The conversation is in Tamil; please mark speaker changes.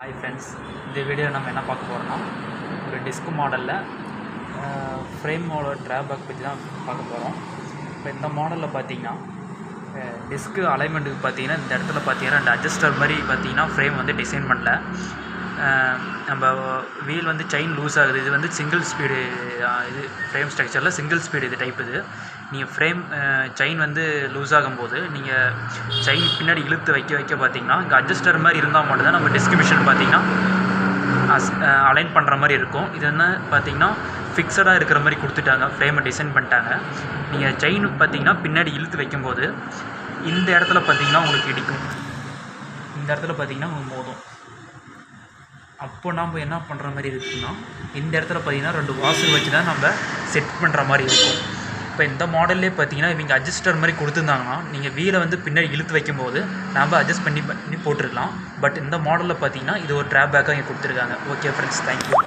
Speaker 1: ஹாய் ஃப்ரெண்ட்ஸ், இந்த வீடியோ நம்ம என்ன பார்க்க போகிறோம்னா ஒரு டிஸ்க் மாடலில் ஃப்ரேமோட ட்ராபேக் பற்றி தான் பார்க்க போகிறோம். இப்போ இந்த மாடலில் பார்த்தீங்கன்னா டிஸ்க்கு அலைன்மெண்ட்டுக்கு பார்த்தீங்கன்னா இந்த இடத்துல பார்த்தீங்கன்னா 2 அட்ஜஸ்டர் மாதிரி பார்த்தீங்கன்னா ஃப்ரேம் வந்து டிசைன் பண்ணல. நம்ம வீல் வந்து செயின் லூஸ் ஆகுது. இது வந்து சிங்கிள் ஸ்பீடு இது ஃப்ரேம் ஸ்ட்ரக்சரில் சிங்கிள் ஸ்பீடு இது டைப். இது நீங்கள் ஃப்ரேம் செயின் வந்து லூஸ் ஆகும்போது நீங்கள் செயின் பின்னாடி இழுத்து வைக்க பார்த்தீங்கன்னா இங்கே அட்ஜஸ்டர் மாதிரி இருந்தால் மட்டும்தான் நம்ம டிஸ்க் மிஷின் பார்த்தீங்கன்னா அலைன் பண்ணுற மாதிரி இருக்கும். இது என்ன பார்த்தீங்கன்னா ஃபிக்ஸடாக இருக்கிற மாதிரி கொடுத்துட்டாங்க, ஃப்ரேமை டிசைன் பண்ணிட்டாங்க. நீங்கள் செயின் பார்த்தீங்கன்னா பின்னாடி இழுத்து வைக்கும்போது இந்த இடத்துல பார்த்தீங்கன்னா உங்களுக்கு இடிக்கும், இந்த இடத்துல பார்த்தீங்கன்னா உங்களுக்கு மோதும். அப்போ நம்ம என்ன பண்ணுற மாதிரி இருக்குன்னா இந்த இடத்துல பார்த்தீங்கன்னா 2 வாசல் வச்சு தான் நம்ம செட் பண்ணுற மாதிரி இருக்கும். இப்போ இந்த மாடல்லே பார்த்தீங்கன்னா இவங்க அட்ஜஸ்டர் மாதிரி கொடுத்துருந்தாங்கன்னா நீங்கள் வீலை வந்து பின்னாடி இழுத்து வைக்கும்போது நம்ம அட்ஜஸ்ட் பண்ணி போட்டுருக்கலாம். பட் இந்த மாடலில் பார்த்தீங்கன்னா இது ஒரு ட்ராபேக்காக இங்கே கொடுத்துருக்காங்க. Okay friends, thank you.